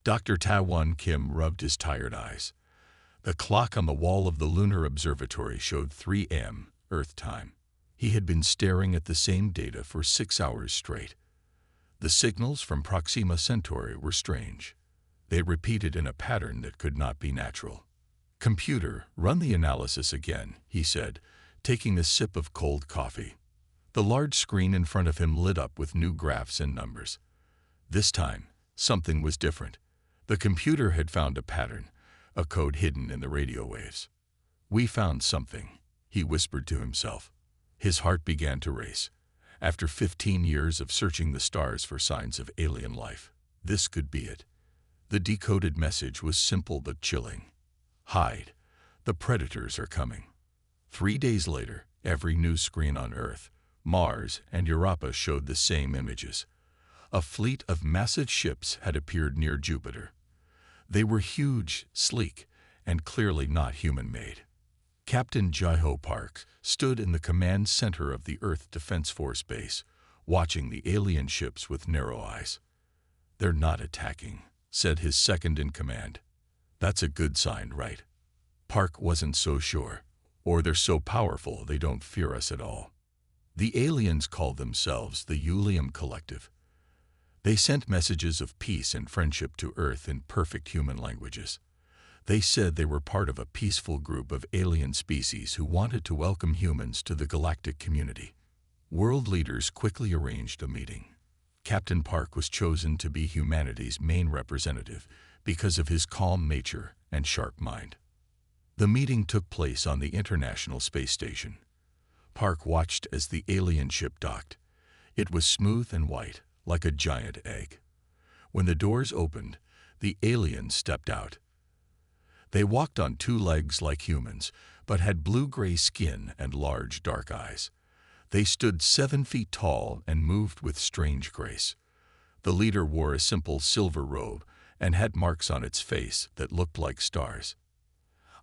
Dr. Tawan Kim rubbed his tired eyes. The clock on the wall of the lunar observatory showed 3 a.m. Earth time. He had been staring at the same data for 6 hours straight. The signals from Proxima Centauri were strange. They repeated in a pattern that could not be natural. "Computer, run the analysis again," he said, taking a sip of cold coffee. The large screen in front of him lit up with new graphs and numbers. This time, something was different. The computer had found a pattern, a code hidden in the radio waves. "We found something," he whispered to himself. His heart began to race. After 15 years of searching the stars for signs of alien life, this could be it. The decoded message was simple but chilling. "Hide. The predators are coming." 3 days later, every news screen on Earth, Mars, and Europa showed the same images. A fleet of massive ships had appeared near Jupiter. They were huge, sleek, and clearly not human-made. Captain Jai-Ho Park stood in the command center of the Earth Defense Force base, watching the alien ships with narrow eyes. "They're not attacking," said his second-in-command. "That's a good sign, right?" Park wasn't so sure. "Or they're so powerful they don't fear us at all." The aliens called themselves the Ulium Collective. They sent messages of peace and friendship to Earth in perfect human languages. They said they were part of a peaceful group of alien species who wanted to welcome humans to the galactic community. World leaders quickly arranged a meeting. Captain Park was chosen to be humanity's main representative because of his calm nature and sharp mind. The meeting took place on the International Space Station. Park watched as the alien ship docked. It was smooth and white, like a giant egg. When the doors opened, the aliens stepped out. They walked on 2 legs like humans, but had blue-gray skin and large dark eyes. They stood 7 feet tall and moved with strange grace. The leader wore a simple silver robe and had marks on its face that looked like stars.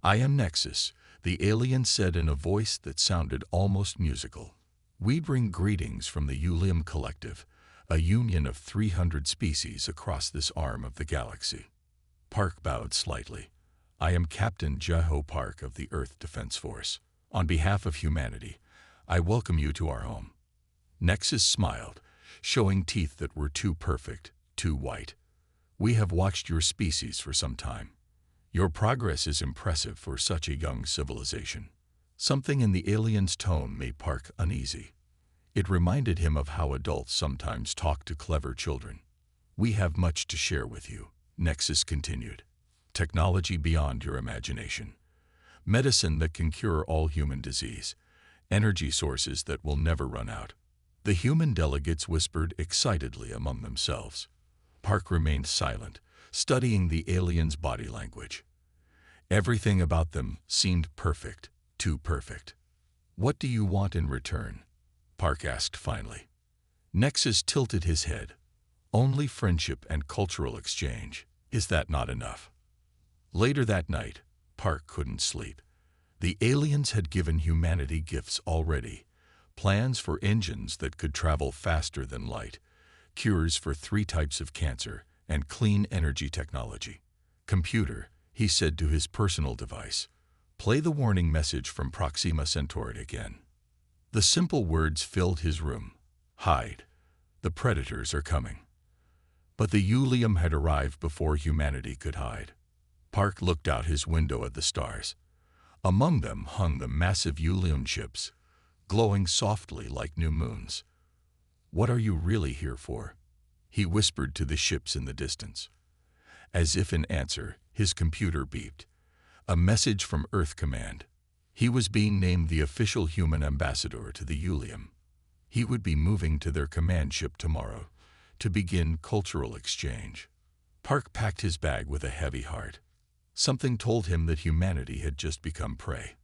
"I am Nexus," the alien said in a voice that sounded almost musical. "We bring greetings from the Ulium Collective, a union of 300 species across this arm of the galaxy." Park bowed slightly. "I am Captain Jai-Ho Park of the Earth Defense Force. On behalf of humanity, I welcome you to our home." Nexus smiled, showing teeth that were too perfect, too white. "We have watched your species for some time. Your progress is impressive for such a young civilization." Something in the alien's tone made Park uneasy. It reminded him of how adults sometimes talk to clever children. "We have much to share with you," Nexus continued. "Technology beyond your imagination. Medicine that can cure all human disease. Energy sources that will never run out." The human delegates whispered excitedly among themselves. Park remained silent, studying the aliens' body language. Everything about them seemed perfect, too perfect. "What do you want in return?" Park asked finally. Nexus tilted his head. "Only friendship and cultural exchange. Is that not enough?" Later that night, Park couldn't sleep. The aliens had given humanity gifts already. Plans for engines that could travel faster than light, cures for 3 types of cancer, and clean energy technology. "Computer," he said to his personal device, "play the warning message from Proxima Centauri again." The simple words filled his room. "Hide. The predators are coming." But the Ulium had arrived before humanity could hide. Park looked out his window at the stars. Among them hung the massive Ulium ships, glowing softly like new moons. "What are you really here for?" he whispered to the ships in the distance. As if in answer, his computer beeped. A message from Earth Command. He was being named the official human ambassador to the Ulium. He would be moving to their command ship tomorrow to begin cultural exchange. Park packed his bag with a heavy heart. Something told him that humanity had just become prey.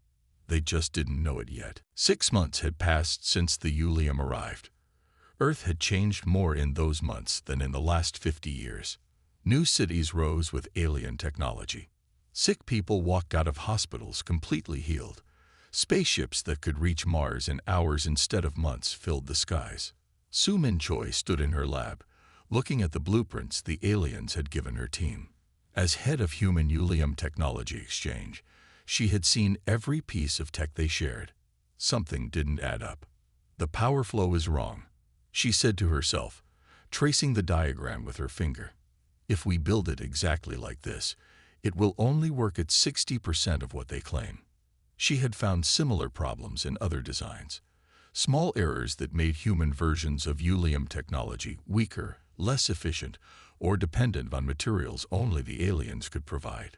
They just didn't know it yet. 6 months had passed since the Ulium arrived. Earth had changed more in those months than in the last 50 years. New cities rose with alien technology. Sick people walked out of hospitals completely healed. Spaceships that could reach Mars in hours instead of months filled the skies. Su Min Choi stood in her lab, looking at the blueprints the aliens had given her team. As head of Human Ulium Technology Exchange, she had seen every piece of tech they shared. Something didn't add up. The power flow is wrong, she said to herself, tracing the diagram with her finger. If we build it exactly like this, it will only work at 60% of what they claim. She had found similar problems in other designs. Small errors that made human versions of Ulium technology weaker, less efficient, or dependent on materials only the aliens could provide.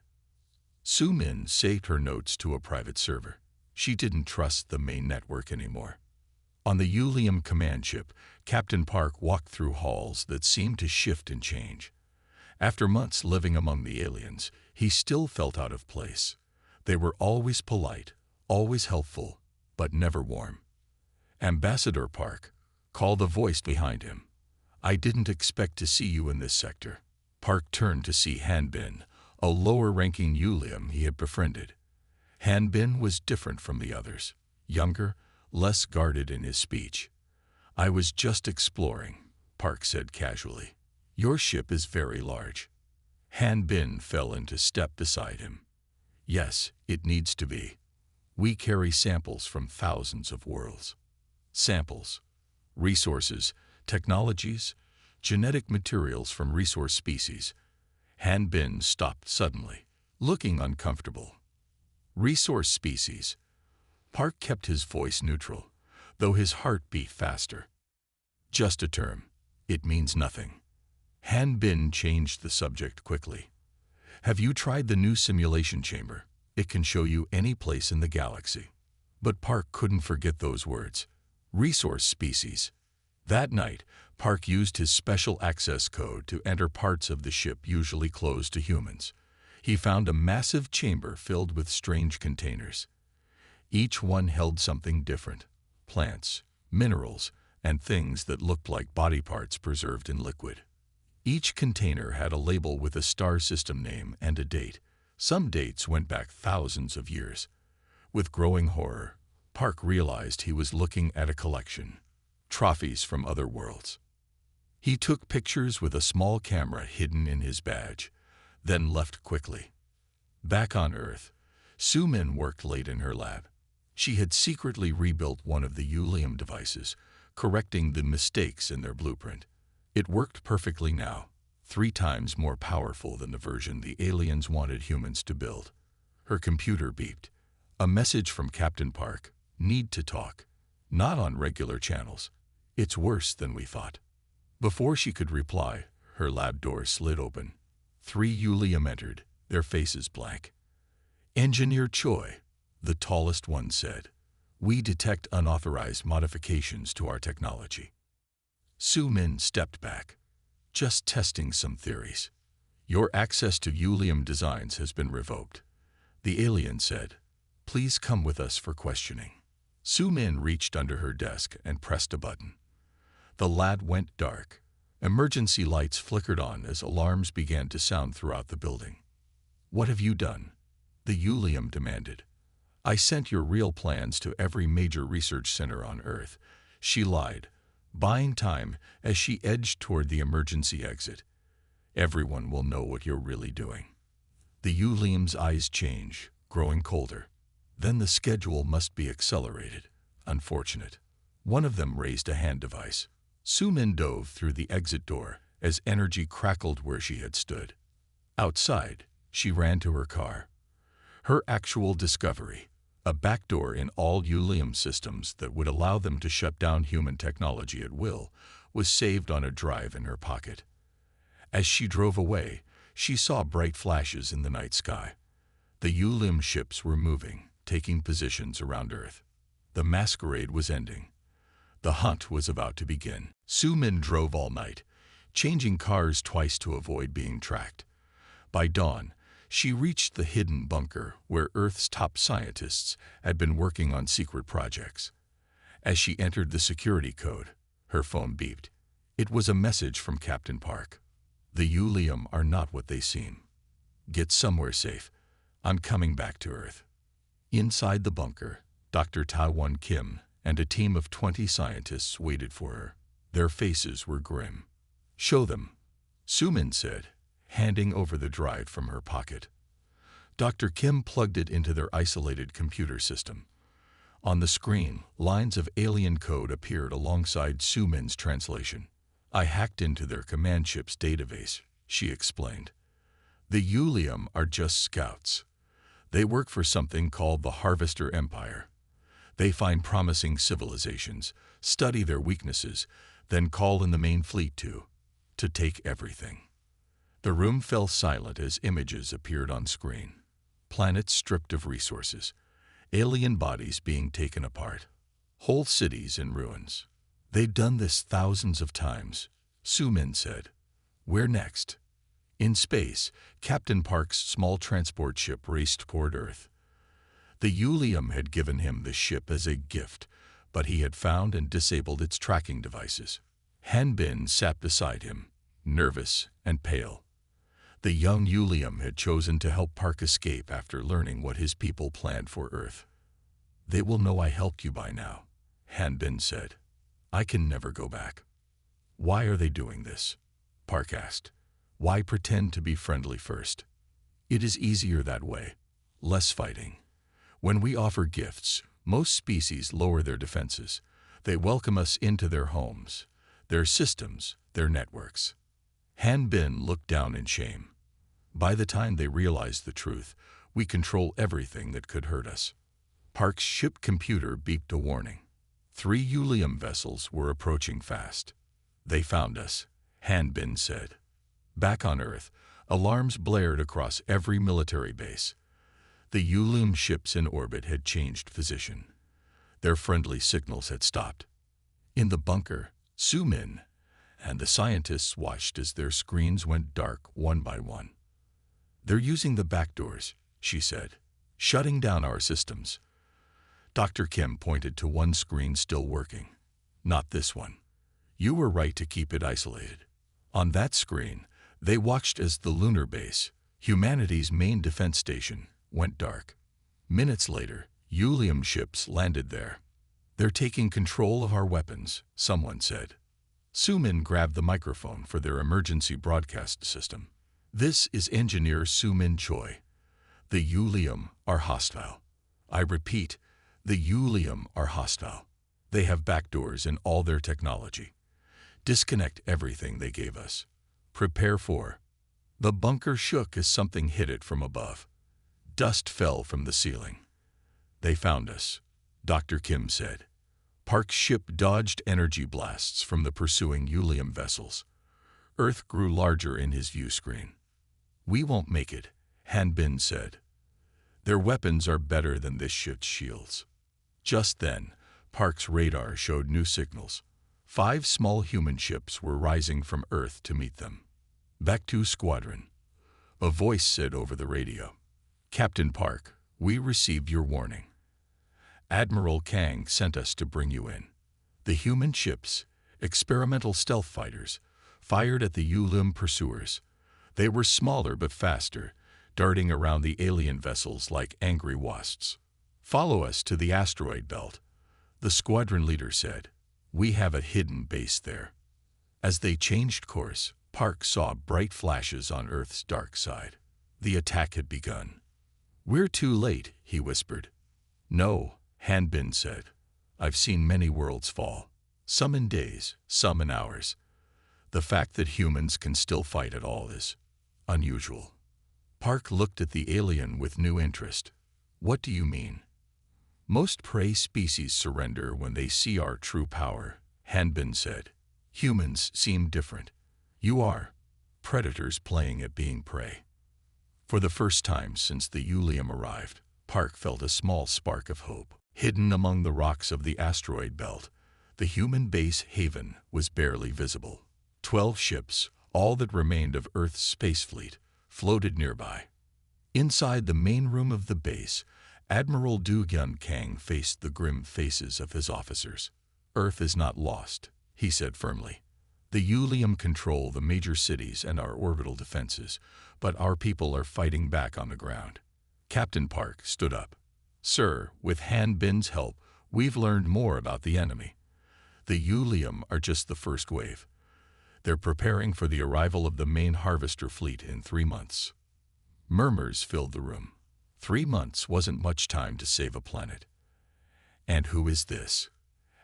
Su Min saved her notes to a private server. She didn't trust the main network anymore. On the Ulium command ship, Captain Park walked through halls that seemed to shift and change. After months living among the aliens, he still felt out of place. They were always polite, always helpful, but never warm. "Ambassador Park," called the voice behind him. "I didn't expect to see you in this sector." Park turned to see Han Bin, a lower-ranking Ulium he had befriended. Han Bin was different from the others, younger, less guarded in his speech. "I was just exploring," Park said casually. "Your ship is very large." Han Bin fell into step beside him. "Yes, it needs to be. We carry samples from thousands of worlds." Samples, resources, technologies, genetic materials from resource species. Han Bin stopped suddenly, looking uncomfortable. Resource species. Park kept his voice neutral, though his heart beat faster. "Just a term. It means nothing." Han Bin changed the subject quickly. "Have you tried the new simulation chamber? It can show you any place in the galaxy." But Park couldn't forget those words. Resource species. That night, Park used his special access code to enter parts of the ship usually closed to humans. He found a massive chamber filled with strange containers. Each one held something different: plants, minerals, and things that looked like body parts preserved in liquid. Each container had a label with a star system name and a date. Some dates went back thousands of years. With growing horror, Park realized he was looking at a collection. Trophies from other worlds. He took pictures with a small camera hidden in his badge, then left quickly. Back on Earth, Su Min worked late in her lab. She had secretly rebuilt one of the Ulium devices, correcting the mistakes in their blueprint. It worked perfectly now, 3 times more powerful than the version the aliens wanted humans to build. Her computer beeped. A message from Captain Park. "Need to talk." Not on regular channels. "It's worse than we thought." Before she could reply, her lab door slid open. 3 Ulium entered, their faces blank. "Engineer Choi," the tallest one said. "We detect unauthorized modifications to our technology." Su Min stepped back. "Just testing some theories." "Your access to Ulium designs has been revoked," the alien said. "Please come with us for questioning." Su Min reached under her desk and pressed a button. The lab went dark. Emergency lights flickered on as alarms began to sound throughout the building. "What have you done?" the Ulium demanded. "I sent your real plans to every major research center on Earth," she lied, buying time as she edged toward the emergency exit. "Everyone will know what you're really doing." The Ulium's eyes changed, growing colder. "Then the schedule must be accelerated. Unfortunate." One of them raised a hand device. Su Min dove through the exit door as energy crackled where she had stood. Outside, she ran to her car. Her actual discovery, a backdoor in all Ulium systems that would allow them to shut down human technology at will, was saved on a drive in her pocket. As she drove away, she saw bright flashes in the night sky. The Ulium ships were moving, taking positions around Earth. The masquerade was ending. The hunt was about to begin. Su Min drove all night, changing cars twice to avoid being tracked. By dawn, she reached the hidden bunker where Earth's top scientists had been working on secret projects. As she entered the security code, her phone beeped. It was a message from Captain Park. "The Ulium are not what they seem. Get somewhere safe. I'm coming back to Earth." Inside the bunker, Dr. Taiwan Kim and a team of 20 scientists waited for her. Their faces were grim. Show them, Sumin said, handing over the drive from her pocket. Dr. Kim plugged it into their isolated computer system. On the screen, lines of alien code appeared alongside Sumin's translation. I hacked into their command ship's database, she explained. The Yulium are just scouts. They work for something called the Harvester Empire. They find promising civilizations, study their weaknesses, then call in the main fleet to take everything. The room fell silent as images appeared on screen. Planets stripped of resources, alien bodies being taken apart, whole cities in ruins. They'd done this thousands of times, Sumin said. Where next? In space, Captain Park's small transport ship raced toward Earth. The Yulium had given him the ship as a gift, but he had found and disabled its tracking devices. Han Bin sat beside him, nervous and pale. The young Yulium had chosen to help Park escape after learning what his people planned for Earth. They will know I helped you by now, Han Bin said. I can never go back. Why are they doing this? Park asked. Why pretend to be friendly first? It is easier that way. Less fighting. When we offer gifts, most species lower their defenses. They welcome us into their homes, their systems, their networks. Han Bin looked down in shame. By the time they realized the truth, we control everything that could hurt us. Park's ship computer beeped a warning. 3 Yulium vessels were approaching fast. They found us, Han Bin said. Back on Earth, alarms blared across every military base. The Yulium ships in orbit had changed position. Their friendly signals had stopped. In the bunker, Sumin and the scientists watched as their screens went dark one by one. They're using the back doors, she said, shutting down our systems. Dr. Kim pointed to one screen still working. Not this one. You were right to keep it isolated. On that screen, they watched as the lunar base, humanity's main defense station, went dark. Minutes later, Yulium ships landed there. They're taking control of our weapons, someone said. Sumin grabbed the microphone for their emergency broadcast system. This is Engineer Sumin Choi. The Yulium are hostile. I repeat, the Yulium are hostile. They have backdoors in all their technology. Disconnect everything they gave us. Prepare for. The bunker shook as something hit it from above. Dust fell from the ceiling. They found us, Dr. Kim said. Park's ship dodged energy blasts from the pursuing Yulium vessels. Earth grew larger in his view screen. We won't make it, Han Bin said. Their weapons are better than this ship's shields. Just then, Park's radar showed new signals. 5 small human ships were rising from Earth to meet them. Back to squadron. A voice said over the radio. Captain Park, we received your warning. Admiral Kang sent us to bring you in. The human ships, experimental stealth fighters, fired at the Yulium pursuers. They were smaller but faster, darting around the alien vessels like angry wasps. Follow us to the asteroid belt, the squadron leader said. We have a hidden base there. As they changed course, Park saw bright flashes on Earth's dark side. The attack had begun. We're too late, he whispered. No, Han Bin said. I've seen many worlds fall. Some in days, some in hours. The fact that humans can still fight at all is unusual. Park looked at the alien with new interest. What do you mean? Most prey species surrender when they see our true power, Han Bin said. Humans seem different. You are predators playing at being prey. For the first time since the Yulium arrived, Park felt a small spark of hope. Hidden among the rocks of the asteroid belt, the human base haven was barely visible. 12 ships, all that remained of Earth's space fleet, floated nearby. Inside the main room of the base, Admiral Du Gyun Kang faced the grim faces of his officers. Earth is not lost, he said firmly. The Yulium control the major cities and our orbital defenses, but our people are fighting back on the ground. Captain Park stood up. Sir, with Han Bin's help, we've learned more about the enemy. The Yulium are just the first wave. They're preparing for the arrival of the main harvester fleet in 3 months. Murmurs filled the room. 3 months wasn't much time to save a planet. And who is this?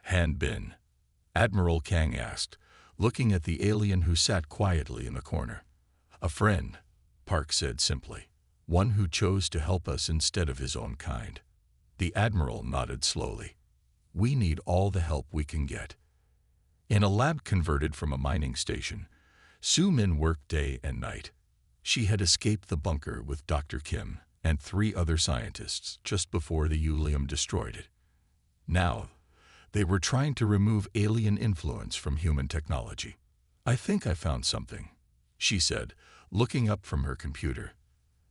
Han Bin, Admiral Kang asked, looking at the alien who sat quietly in the corner. A friend, Park said simply. One who chose to help us instead of his own kind. The Admiral nodded slowly. We need all the help we can get. In a lab converted from a mining station, Su Min worked day and night. She had escaped the bunker with Dr. Kim and 3 other scientists just before the Ulium destroyed it. Now, they were trying to remove alien influence from human technology. I think I found something, she said, looking up from her computer.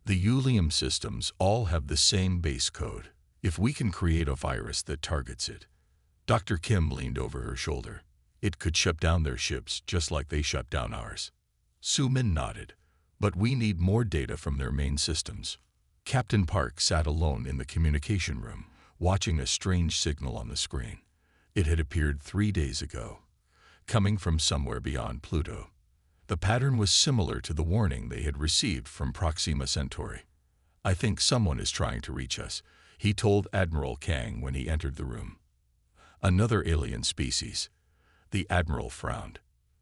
The Ulium systems all have the same base code. If we can create a virus that targets it. Dr. Kim leaned over her shoulder. It could shut down their ships just like they shut down ours. Su Min nodded. But we need more data from their main systems. Captain Park sat alone in the communication room, watching a strange signal on the screen. It had appeared 3 days ago, coming from somewhere beyond Pluto. The pattern was similar to the warning they had received from Proxima Centauri. I think someone is trying to reach us, he told Admiral Kang when he entered the room. Another alien species. The Admiral frowned.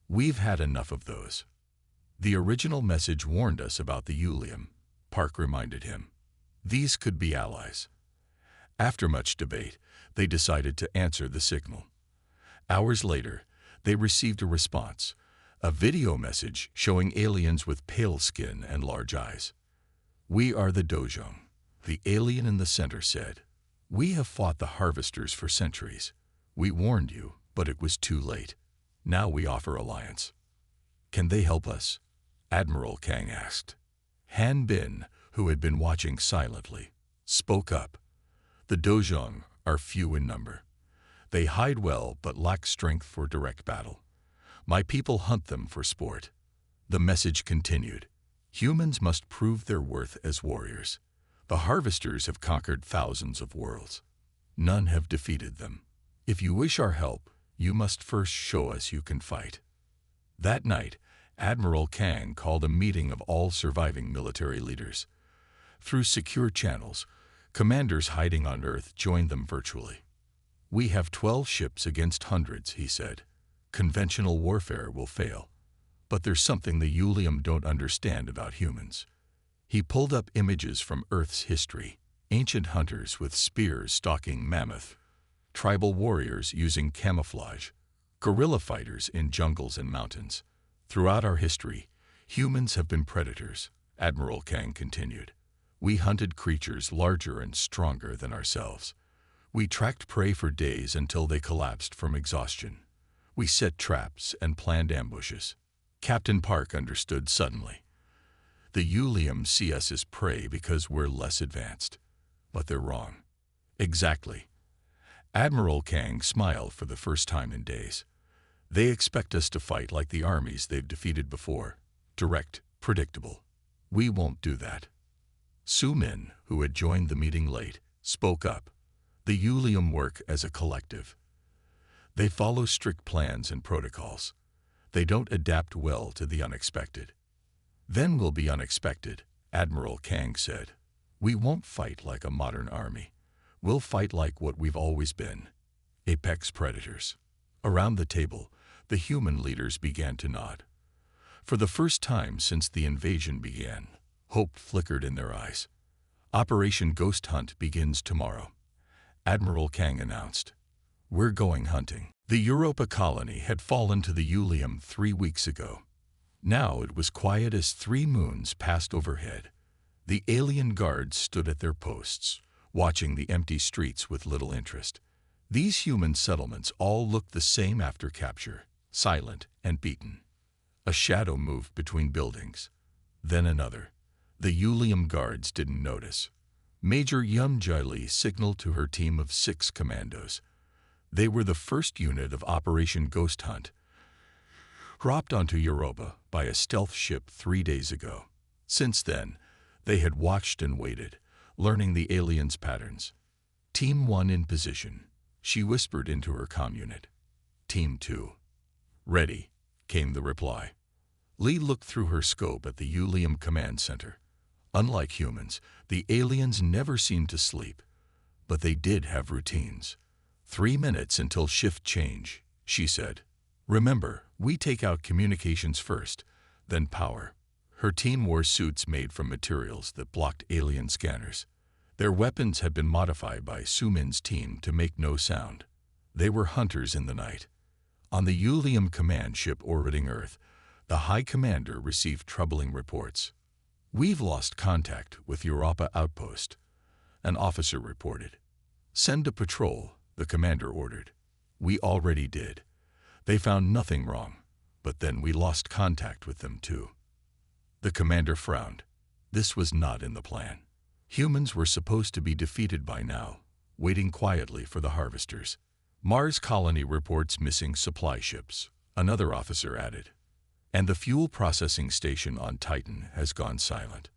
We've had enough of those. The original message warned us about the Ulium, Park reminded him. These could be allies. After much debate, they decided to answer the signal. Hours later, they received a response, a video message showing aliens with pale skin and large eyes. We are the Dojong, the alien in the center said. We have fought the harvesters for centuries. We warned you, but it was too late. Now we offer alliance. Can they help us? Admiral Kang asked. Han Bin, who had been watching silently, spoke up. The Dojong are few in number. They hide well but lack strength for direct battle. My people hunt them for sport. The message continued. Humans must prove their worth as warriors. The harvesters have conquered thousands of worlds. None have defeated them. If you wish our help, you must first show us you can fight. That night, Admiral Kang called a meeting of all surviving military leaders. Through secure channels, commanders hiding on Earth joined them virtually. We have 12 ships against hundreds, he said. Conventional warfare will fail. But there's something the Ulium don't understand about humans. He pulled up images from Earth's history. Ancient hunters with spears stalking mammoth. Tribal warriors using camouflage. Guerrilla fighters in jungles and mountains. Throughout our history, humans have been predators, Admiral Kang continued. We hunted creatures larger and stronger than ourselves. We tracked prey for days until they collapsed from exhaustion. We set traps and planned ambushes. Captain Park understood suddenly. The Ulium see us as prey because we're less advanced. But they're wrong. Exactly. Admiral Kang smiled for the first time in days. They expect us to fight like the armies they've defeated before. Direct, predictable. We won't do that. Su Min, who had joined the meeting late, spoke up. The Ulium work as a collective. They follow strict plans and protocols. They don't adapt well to the unexpected. Then will be unexpected, Admiral Kang said. We won't fight like a modern army. We'll fight like what we've always been. Apex predators. Around the table, the human leaders began to nod. For the first time since the invasion began, hope flickered in their eyes. Operation Ghost Hunt begins tomorrow. Admiral Kang announced. We're going hunting. The Europa colony had fallen to the Ulium 3 weeks ago. Now it was quiet as 3 moons passed overhead. The alien guards stood at their posts, watching the empty streets with little interest. These human settlements all looked the same after capture, silent and beaten. A shadow moved between buildings. Then another. The Ulium guards didn't notice. Major Yum Jai signaled to her team of 6 commandos. They were the first unit of Operation Ghost Hunt, dropped onto Europa by a stealth ship 3 days ago. Since then, they had watched and waited, learning the aliens' patterns. Team 1 in position, she whispered into her comm unit. Team 2. Ready, came the reply. Lee looked through her scope at the Ulium Command Center. Unlike humans, the aliens never seemed to sleep, but they did have routines. 3 minutes until shift change, she said. Remember, we take out communications first, then power. Her team wore suits made from materials that blocked alien scanners. Their weapons had been modified by Sumin's team to make no sound. They were hunters in the night. On the Ulium command ship orbiting Earth, the High Commander received troubling reports. "We've lost contact with Europa outpost," an officer reported. "Send a patrol," the commander ordered. "We already did. They found nothing wrong, but then we lost contact with them too." The commander frowned. This was not in the plan. Humans were supposed to be defeated by now, waiting quietly for the harvesters. "Mars colony reports missing supply ships," another officer added. "And the fuel processing station on Titan has gone silent."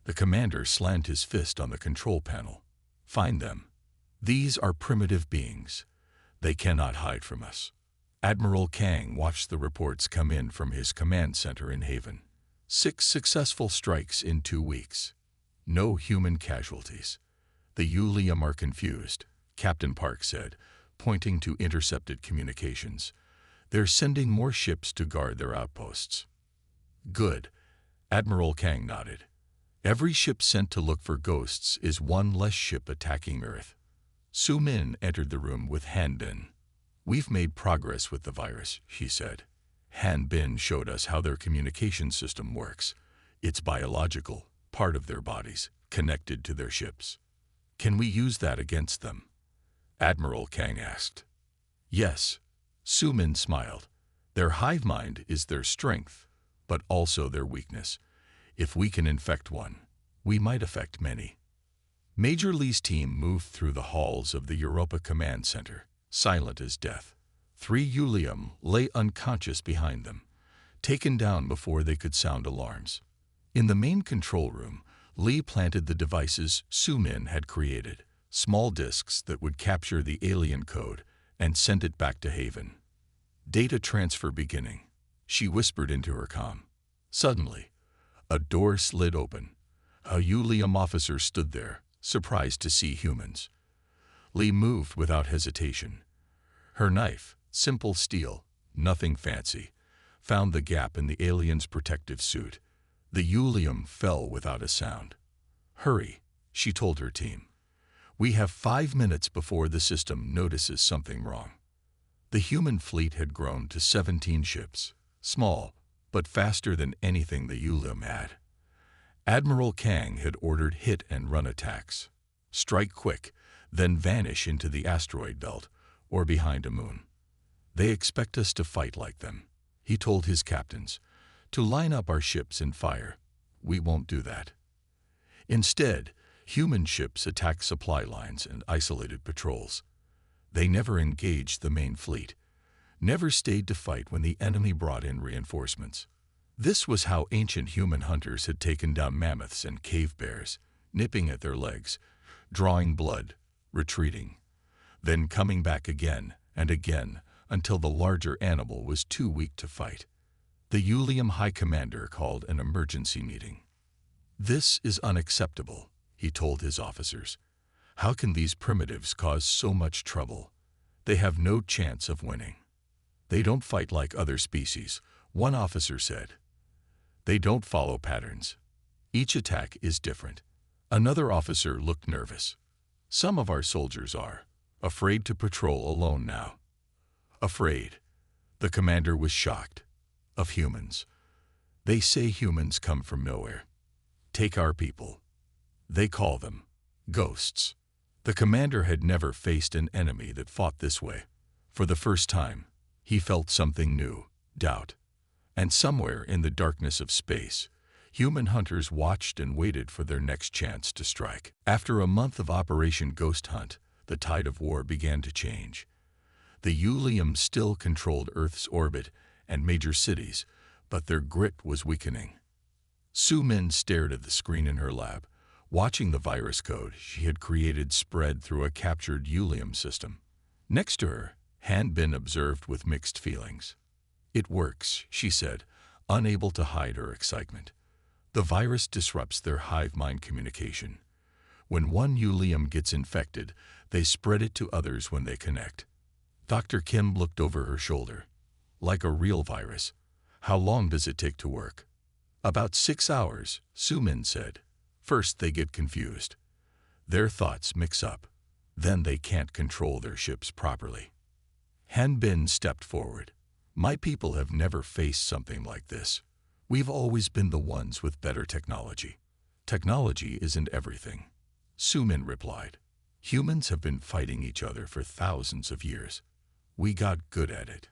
The commander slammed his fist on the control panel. "Find them. These are primitive beings. They cannot hide from us." Admiral Kang watched the reports come in from his command center in Haven. 6 successful strikes in 2 weeks. No human casualties. "The Ulium are confused," Captain Park said, pointing to intercepted communications. "They're sending more ships to guard their outposts." "Good," Admiral Kang nodded. "Every ship sent to look for ghosts is one less ship attacking Earth." Su Min entered the room with Han Bin. "We've made progress with the virus," she said. Han Bin showed us how their communication system works. It's biological, part of their bodies, connected to their ships. "Can we use that against them?" Admiral Kang asked. "Yes." Su Min smiled. "Their hive mind is their strength, but also their weakness. If we can infect one, we might affect many." Major Lee's team moved through the halls of the Europa Command Center, silent as death. 3 Ulium lay unconscious behind them, taken down before they could sound alarms. In the main control room, Lee planted the devices Su Min had created, small disks that would capture the alien code and send it back to Haven. "Data transfer beginning," she whispered into her comm. Suddenly, a door slid open. A Ulium officer stood there, surprised to see humans. Lee moved without hesitation. Her knife, simple steel, nothing fancy, found the gap in the alien's protective suit. The Ulium fell without a sound. "Hurry," she told her team. "We have 5 minutes before the system notices something wrong." The human fleet had grown to 17 ships, small, but faster than anything the Ulium had. Admiral Kang had ordered hit-and-run attacks. Strike quick, then vanish into the asteroid belt or behind a moon. "They expect us to fight like them," he told his captains, "to line up our ships and fire. We won't do that." Instead, human ships attacked supply lines and isolated patrols. They never engaged the main fleet, never stayed to fight when the enemy brought in reinforcements. This was how ancient human hunters had taken down mammoths and cave bears, nipping at their legs, drawing blood, retreating, then coming back again and again until the larger animal was too weak to fight. The Ulium High Commander called an emergency meeting. "This is unacceptable," he told his officers. "How can these primitives cause so much trouble? They have no chance of winning." "They don't fight like other species," one officer said. "They don't follow patterns. Each attack is different." Another officer looked nervous. "Some of our soldiers are afraid to patrol alone now." "Afraid?" The commander was shocked. "Of humans. They say humans come from nowhere. Take our people. They call them ghosts." The commander had never faced an enemy that fought this way. For the first time, he felt something new, doubt. And somewhere in the darkness of space, human hunters watched and waited for their next chance to strike. After a month of Operation Ghost Hunt, the tide of war began to change. The Ulium still controlled Earth's orbit and major cities, but their grit was weakening. Su Min stared at the screen in her lab, watching the virus code she had created spread through a captured Ulium system. Next to her, Han Bin observed with mixed feelings. It works, she said, unable to hide her excitement. The virus disrupts their hive mind communication. When one Ulium gets infected, they spread it to others when they connect. Dr. Kim looked over her shoulder. Like a real virus. How long does it take to work? About 6 hours, Sumin said. First they get confused. Their thoughts mix up. Then they can't control their ships properly. Han Bin stepped forward. My people have never faced something like this. We've always been the ones with better technology. Technology isn't everything. Sumin replied. Humans have been fighting each other for thousands of years. We got good at it.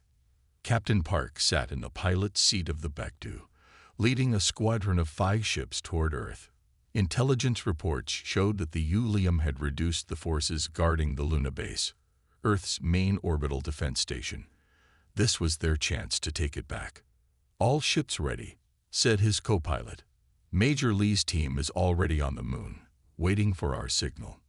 Captain Park sat in the pilot's seat of the Baekdu, leading a squadron of 5 ships toward Earth. Intelligence reports showed that the Ulium had reduced the forces guarding the Luna base, Earth's main orbital defense station. This was their chance to take it back. All ships ready, said his co-pilot. Major Lee's team is already on the moon, waiting for our signal.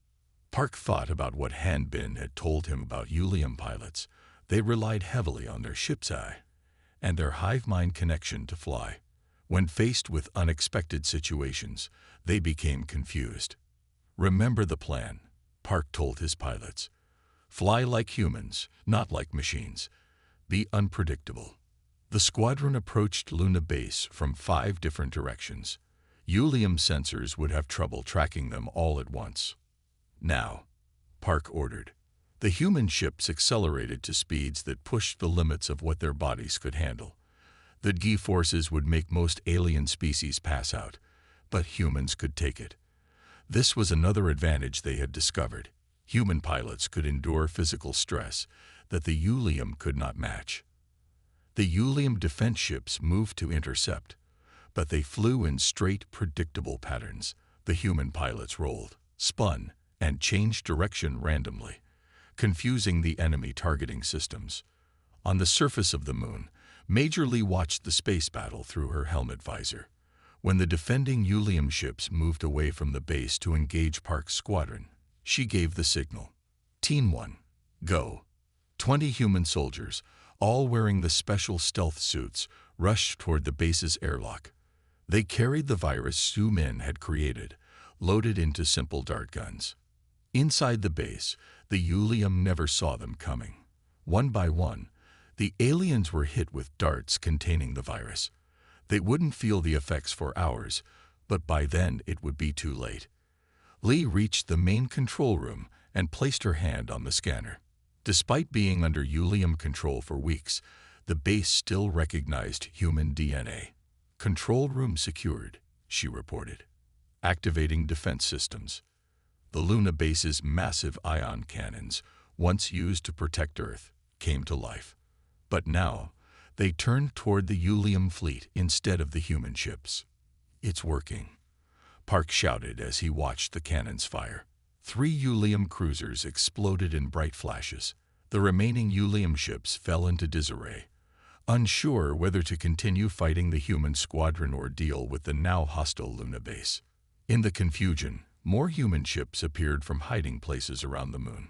Park thought about what Han Bin had told him about Ulium pilots. They relied heavily on their ship's eye and their hive mind connection to fly. When faced with unexpected situations, they became confused. Remember the plan, Park told his pilots. Fly like humans, not like machines. Be unpredictable. The squadron approached Luna base from 5 different directions. Ulium sensors would have trouble tracking them all at once. Now, Park ordered. The human ships accelerated to speeds that pushed the limits of what their bodies could handle. The G forces would make most alien species pass out, but humans could take it. This was another advantage they had discovered. Human pilots could endure physical stress that the Ulium could not match. The Ulium defense ships moved to intercept, but they flew in straight, predictable patterns. The human pilots rolled, spun, and changed direction randomly, confusing the enemy targeting systems. On the surface of the moon, Major Lee watched the space battle through her helmet visor. When the defending Ulium ships moved away from the base to engage Park's squadron, she gave the signal. Team 1, go. 20 human soldiers, all wearing the special stealth suits, rushed toward the base's airlock. They carried the virus Su Min had created, loaded into simple dart guns. Inside the base, the Ulium never saw them coming. One by one, the aliens were hit with darts containing the virus. They wouldn't feel the effects for hours, but by then it would be too late. Lee reached the main control room and placed her hand on the scanner. Despite being under Ulium control for weeks, the base still recognized human DNA. Control room secured, she reported. Activating defense systems. The Luna base's massive ion cannons, once used to protect Earth, came to life. But now, they turned toward the Ulium fleet instead of the human ships. It's working, Park shouted as he watched the cannons fire. 3 Ulium cruisers exploded in bright flashes. The remaining Ulium ships fell into disarray, unsure whether to continue fighting the human squadron or deal with the now hostile Luna base. In the confusion, more human ships appeared from hiding places around the moon.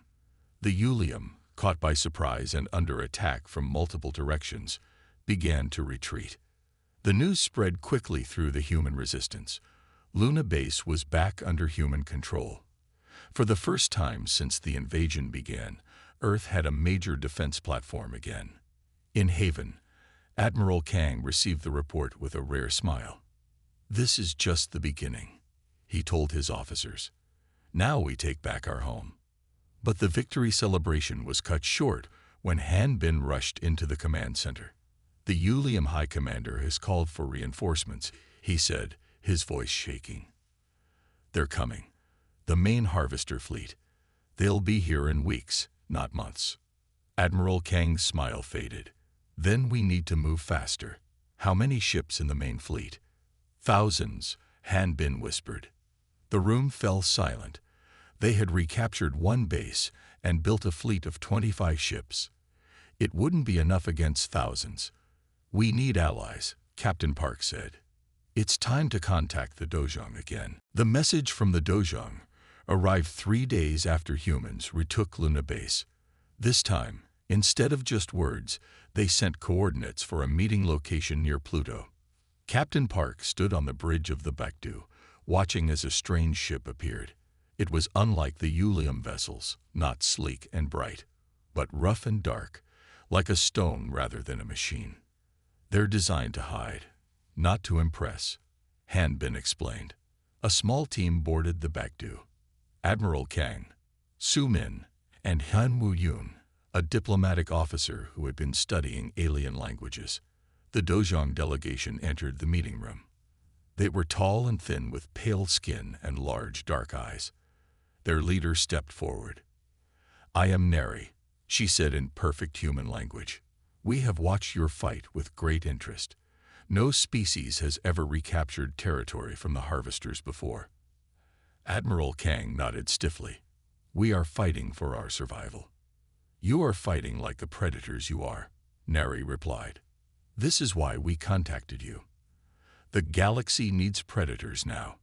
The Ulium, caught by surprise and under attack from multiple directions, began to retreat. The news spread quickly through the human resistance. Luna base was back under human control. For the first time since the invasion began, Earth had a major defense platform again. In Haven, Admiral Kang received the report with a rare smile. This is just the beginning, he told his officers. Now we take back our home. But the victory celebration was cut short when Han Bin rushed into the command center. The Ulium High Commander has called for reinforcements, he said, his voice shaking. They're coming. The main harvester fleet. They'll be here in weeks, not months. Admiral Kang's smile faded. Then we need to move faster. How many ships in the main fleet? Thousands, Han Bin whispered. The room fell silent. They had recaptured one base and built a fleet of 25 ships. It wouldn't be enough against thousands. We need allies, Captain Park said. It's time to contact the Dojang again. The message from the Dojang arrived 3 days after humans retook Luna base. This time, Instead of just words, they sent coordinates for a meeting location near Pluto. Captain Park stood on the bridge of the Baekdu, watching as a strange ship appeared. It was unlike the Ulium vessels, not sleek and bright, but rough and dark, like a stone rather than a machine. They're designed to hide, not to impress, Han Bin explained. A small team boarded the Baekdu. Admiral Kang, Su Min, and Han Woo-yoon, a diplomatic officer who had been studying alien languages. The Dojong delegation entered the meeting room. They were tall and thin with pale skin and large dark eyes. Their leader stepped forward. "I am Neri," she said in perfect human language. "We have watched your fight with great interest. No species has ever recaptured territory from the harvesters before." Admiral Kang nodded stiffly. "We are fighting for our survival." "You are fighting like the predators you are," Neri replied. "This is why we contacted you. The galaxy needs predators now."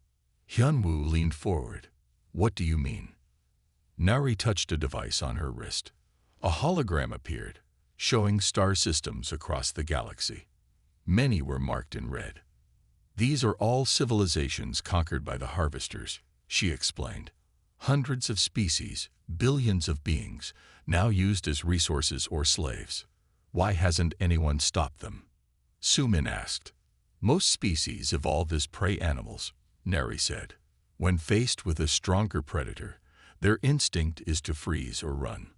Hyunwoo leaned forward. "What do you mean?" Nari touched a device on her wrist. A hologram appeared, showing star systems across the galaxy. Many were marked in red. "These are all civilizations conquered by the harvesters," she explained. "Hundreds of species, billions of beings, now used as resources or slaves. Why hasn't anyone stopped them?" Sumin asked. "Most species evolved as prey animals," Neri said. "When faced with a stronger predator, their instinct is to freeze or run.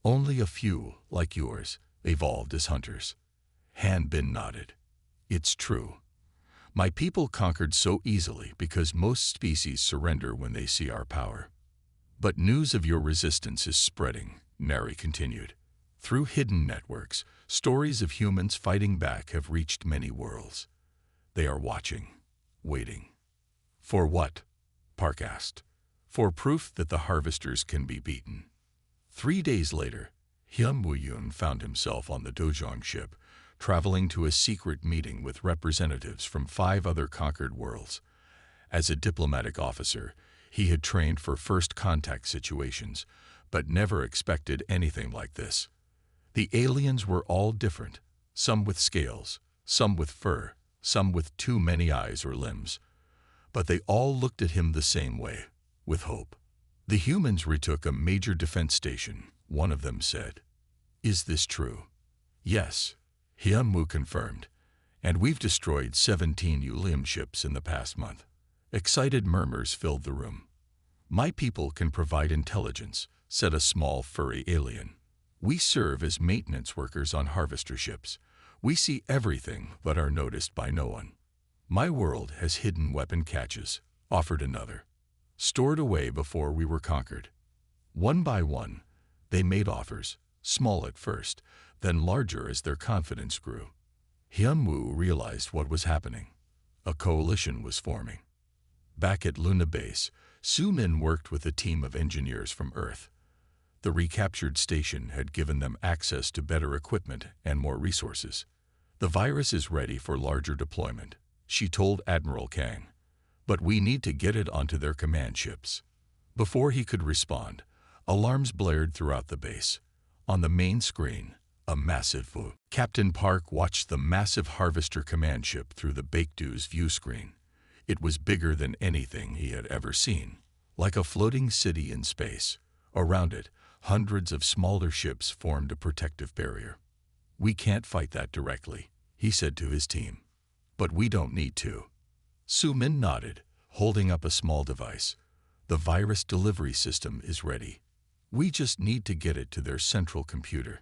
Only a few, like yours, evolved as hunters." Han Bin nodded. "It's true. My people conquered so easily because most species surrender when they see our power. But news of your resistance is spreading," Neri continued. "Through hidden networks, stories of humans fighting back have reached many worlds. They are watching, waiting." "For what?" Park asked. "For proof that the harvesters can be beaten." 3 days later, Hyun Woo-yoon found himself on the Dojong ship, traveling to a secret meeting with representatives from 5 other conquered worlds. As a diplomatic officer, he had trained for first contact situations, but never expected anything like this. The aliens were all different, some with scales, some with fur, some with too many eyes or limbs. But they all looked at him the same way, with hope. "The humans retook a major defense station," one of them said. "Is this true?" "Yes," Hyunwoo confirmed. "And we've destroyed 17 Ulium ships in the past month." Excited murmurs filled the room. "My people can provide intelligence," said a small furry alien. "We serve as maintenance workers on harvester ships. We see everything but are noticed by no one." "My world has hidden weapon caches," offered another, "stored away before we were conquered." One by one, they made offers, small at first, then larger as their confidence grew. Hyunwoo realized what was happening. A coalition was forming. Back at Luna Base, Su-min worked with a team of engineers from Earth. The recaptured station had given them access to better equipment and more resources. "The virus is ready for larger deployment," she told Admiral Kang. "But we need to get it onto their command ships." Before he could respond, alarms blared throughout the base. On the main screen, a massive VU. Captain Park watched the massive harvester command ship through the Baekdu's view screen. It was bigger than anything he had ever seen, like a floating city in space. Around it, hundreds of smaller ships formed a protective barrier. "We can't fight that directly," he said to his team. "But we don't need to." Su-min nodded, holding up a small device. "The virus delivery system is ready. We just need to get it to their central computer."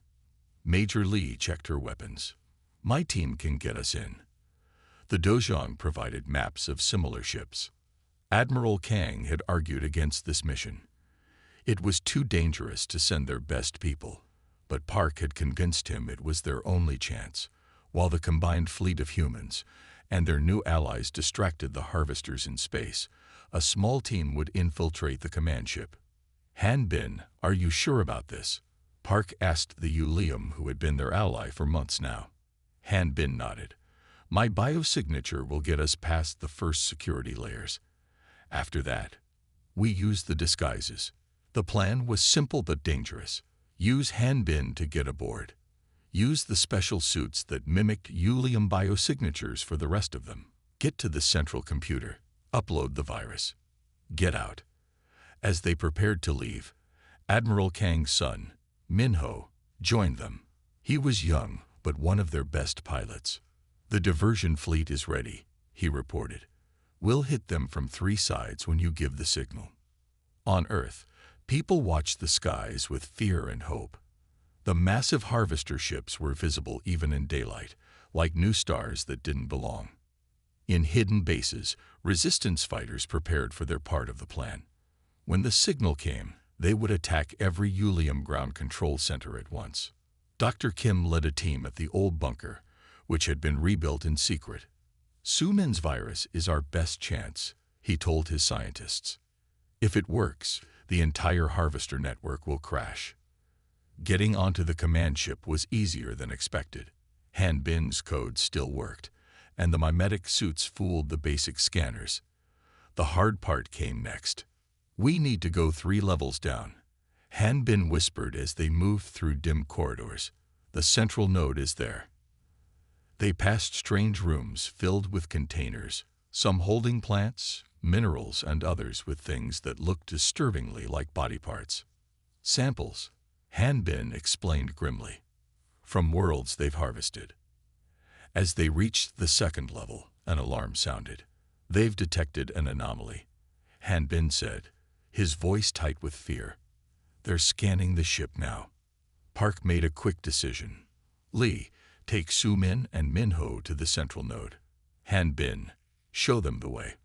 Major Lee checked her weapons. "My team can get us in." The Dojong provided maps of similar ships. Admiral Kang had argued against this mission. It was too dangerous to send their best people, but Park had convinced him it was their only chance, while the combined fleet of humans and their new allies distracted the harvesters in space. A small team would infiltrate the command ship. "Han Bin, are you sure about this?" Park asked the Ulium who had been their ally for months now. Han Bin nodded. "My biosignature will get us past the first security layers. After that, we use the disguises." The plan was simple but dangerous. Use Hanbin to get aboard. Use the special suits that mimicked Ulium biosignatures for the rest of them. Get to the central computer. Upload the virus. Get out. As they prepared to leave, Admiral Kang's son, Minho, joined them. He was young, but one of their best pilots. "The diversion fleet is ready," he reported. "We'll hit them from 3 sides when you give the signal." On Earth, people watched the skies with fear and hope. The massive harvester ships were visible even in daylight, like new stars that didn't belong. In hidden bases, resistance fighters prepared for their part of the plan. When the signal came, they would attack every Ulium ground control center at once. Dr. Kim led a team at the old bunker, which had been rebuilt in secret. "Sumin's virus is our best chance," he told his scientists. "If it works, the entire harvester network will crash." Getting onto the command ship was easier than expected. Hanbin's code still worked, and the mimetic suits fooled the basic scanners. The hard part came next. "We need to go 3 levels down," Hanbin whispered as they moved through dim corridors. "The central node is there." They passed strange rooms filled with containers, some holding plants, minerals, and others with things that looked disturbingly like body parts. "Samples," Hanbin explained grimly, "from worlds they've harvested." As they reached the 2nd level, an alarm sounded. "They've detected an anomaly," Hanbin said, his voice tight with fear. "They're scanning the ship now." Park made a quick decision. "Lee, take Sumin and Minho to the central node. Hanbin, show them the way.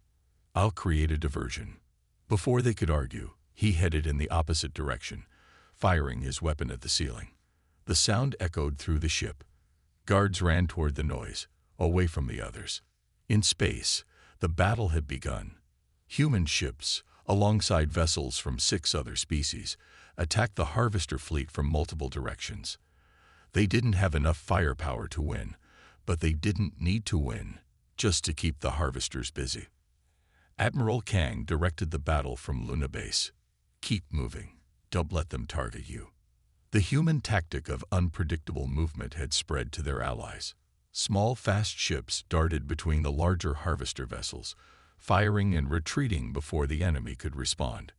I'll create a diversion." Before they could argue, he headed in the opposite direction, firing his weapon at the ceiling. The sound echoed through the ship. Guards ran toward the noise, away from the others. In space, the battle had begun. Human ships, alongside vessels from 6 other species, attacked the harvester fleet from multiple directions. They didn't have enough firepower to win, but they didn't need to win just to keep the harvesters busy. Admiral Kang directed the battle from Luna Base. "Keep moving. Don't let them target you." The human tactic of unpredictable movement had spread to their allies. Small, fast ships darted between the larger harvester vessels, firing and retreating before the enemy could respond.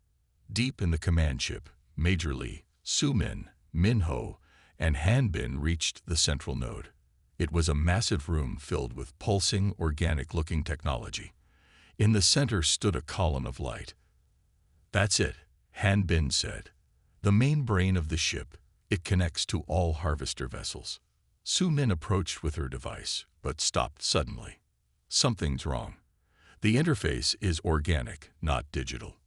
Deep in the command ship, Major Lee, Sumin, Minho, and Hanbin reached the central node. It was a massive room filled with pulsing, organic-looking technology. In the center stood a column of light. "That's it," Hanbin said. "The main brain of the ship. It connects to all harvester vessels." Sumin approached with her device, but stopped suddenly. "Something's wrong. The interface is organic, not digital."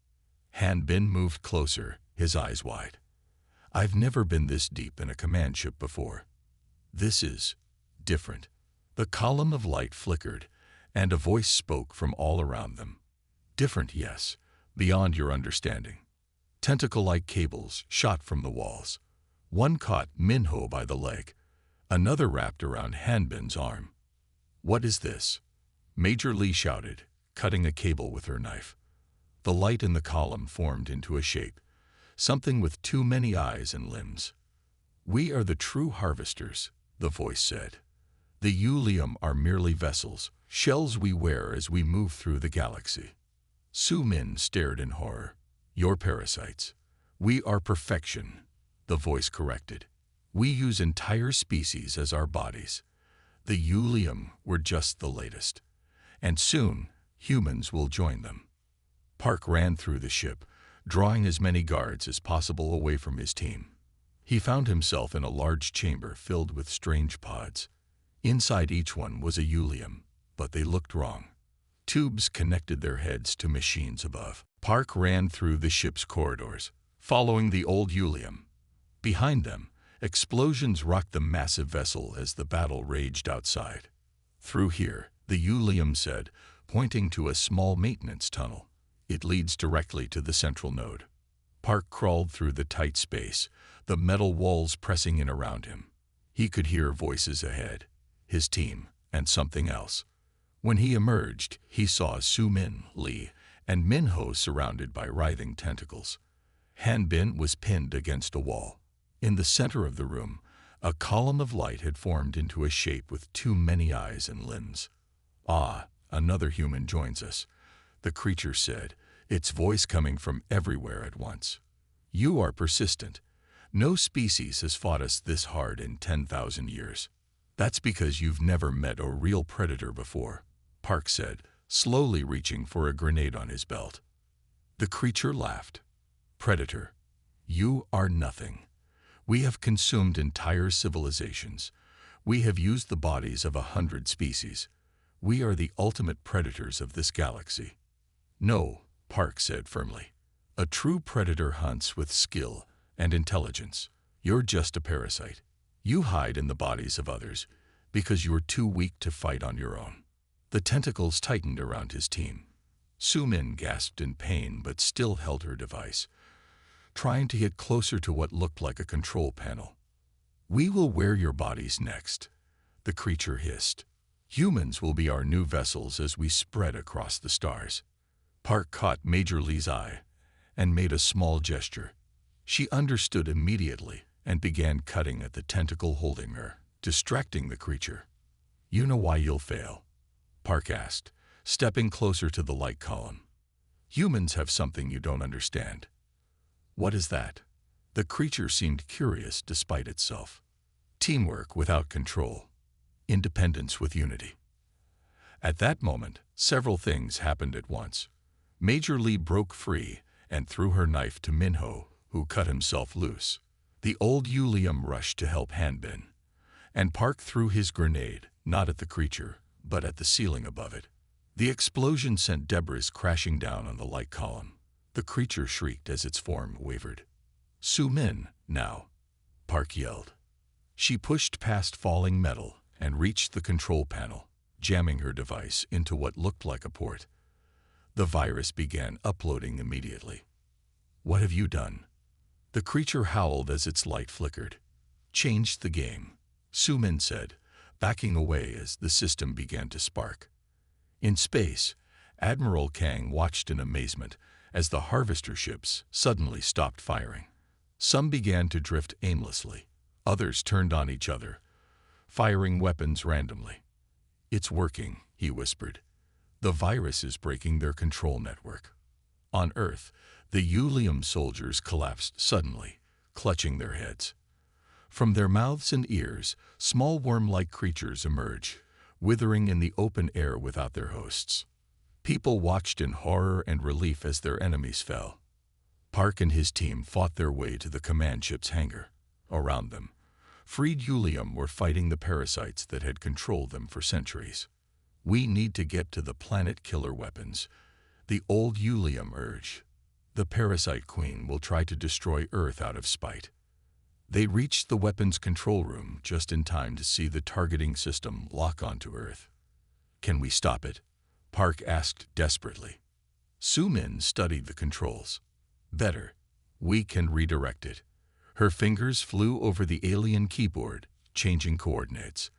Hanbin moved closer, his eyes wide. "I've never been this deep in a command ship before. This is different." The column of light flickered, and a voice spoke from all around them. "Different, yes, beyond your understanding." Tentacle-like cables shot from the walls. One caught Minho by the leg. Another wrapped around Hanbin's arm. "What is this?" Major Lee shouted, cutting a cable with her knife. The light in the column formed into a shape, something with too many eyes and limbs. "We are the true harvesters," the voice said. "The Ulium are merely vessels, shells we wear as we move through the galaxy." Sumin stared in horror. "You're parasites." "We are perfection," the voice corrected. "We use entire species as our bodies. The Ulium were just the latest. And soon, humans will join them." Park ran through the ship, drawing as many guards as possible away from his team. He found himself in a large chamber filled with strange pods. Inside each one was a Ulium, but they looked wrong. Tubes connected their heads to machines above. Park ran through the ship's corridors, following the old Ulium. Behind them, explosions rocked the massive vessel as the battle raged outside. "Through here," the Ulium said, pointing to a small maintenance tunnel. "It leads directly to the central node." Park crawled through the tight space, the metal walls pressing in around him. He could hear voices ahead, his team, and something else. When he emerged, he saw Sumin, Lee, and Minho surrounded by writhing tentacles. Hanbin was pinned against a wall. In the center of the room, a column of light had formed into a shape with too many eyes and limbs. "Ah, another human joins us," the creature said, its voice coming from everywhere at once. "You are persistent. No species has fought us this hard in 10,000 years. That's because you've never met a real predator before," Park said, slowly reaching for a grenade on his belt. The creature laughed. "Predator, you are nothing. We have consumed entire civilizations. We have used the bodies of 100 species. We are the ultimate predators of this galaxy." "No," Park said firmly. "A true predator hunts with skill and intelligence. You're just a parasite. You hide in the bodies of others because you're too weak to fight on your own." The tentacles tightened around his team. Su-min gasped in pain but still held her device, trying to get closer to what looked like a control panel. "We will wear your bodies next," the creature hissed. "Humans will be our new vessels as we spread across the stars." Park caught Major Lee's eye and made a small gesture. She understood immediately and began cutting at the tentacle holding her, distracting the creature. "You know why you'll fail?" Park asked, stepping closer to the light column. "Humans have something you don't understand." "What is that?" The creature seemed curious despite itself. "Teamwork without control. Independence with unity." At that moment, several things happened at once. Major Lee broke free and threw her knife to Minho, who cut himself loose. The old Yulium rushed to help Hanbin, and Park threw his grenade, not at the creature, but at the ceiling above it. The explosion sent debris crashing down on the light column. The creature shrieked as its form wavered. "Su-min, now!" Park yelled. She pushed past falling metal and reached the control panel, jamming her device into what looked like a port. The virus began uploading immediately. "What have you done?" The creature howled as its light flickered. "Changed the game," Su-min said, backing away as the system began to spark. In space, Admiral Kang watched in amazement as the harvester ships suddenly stopped firing. Some began to drift aimlessly. Others turned on each other, firing weapons randomly. "It's working," he whispered. "The virus is breaking their control network." On Earth, the Yulium soldiers collapsed suddenly, clutching their heads. From their mouths and ears, small worm-like creatures emerged, withering in the open air without their hosts. People watched in horror and relief as their enemies fell. Park and his team fought their way to the command ship's hangar. Around them, freed Yulium were fighting the parasites that had controlled them for centuries. "We need to get to the planet-killer weapons," the old Yulium urged. "The parasite queen will try to destroy Earth out of spite." They reached the weapons control room just in time to see the targeting system lock onto Earth. "Can we stop it?" Park asked desperately. Su-min studied the controls. "Better. We can redirect it." Her fingers flew over the alien keyboard, changing coordinates.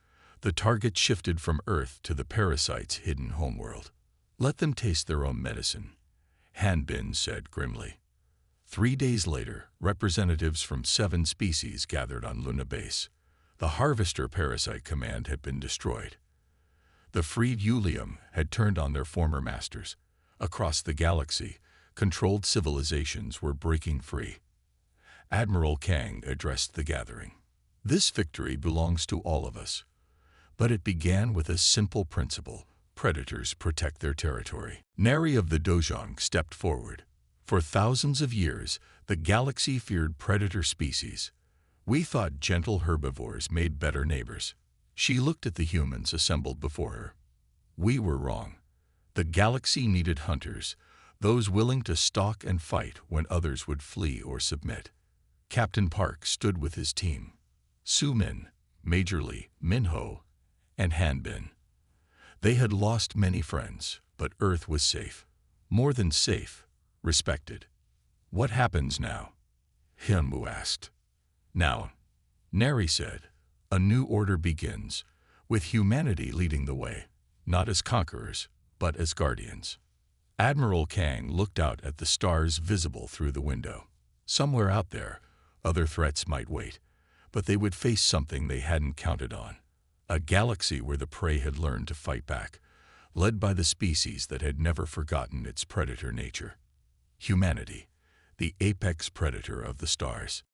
The target shifted from Earth to the parasite's hidden homeworld. "Let them taste their own medicine," Hanbin said grimly. 3 days later, representatives from 7 species gathered on Luna Base. The Harvester Parasite Command had been destroyed. The freed Yulium had turned on their former masters. Across the galaxy, controlled civilizations were breaking free. Admiral Kang addressed the gathering. "This victory belongs to all of us. But it began with a simple principle: predators protect their territory." Neri of the Dojong stepped forward. "For thousands of years, the galaxy feared predator species. We thought gentle herbivores made better neighbors." She looked at the humans assembled before her. "We were wrong. The galaxy needed hunters, those willing to stalk and fight when others would flee or submit." Captain Park stood with his team: Su-min, Major Lee, Minho, and Hanbin. They had lost many friends, but Earth was safe. More than safe, respected. "What happens now?" Hyunwoo asked. "Now," Neri said, "a new order begins, with humanity leading the way, not as conquerors, but as guardians." Admiral Kang looked out at the stars visible through the window. Somewhere out there, Other threats might wait, but they would face something they hadn't counted on. A galaxy where the prey had learned to fight back, led by the species that had never forgotten its predator nature. Humanity, the apex predator of the stars.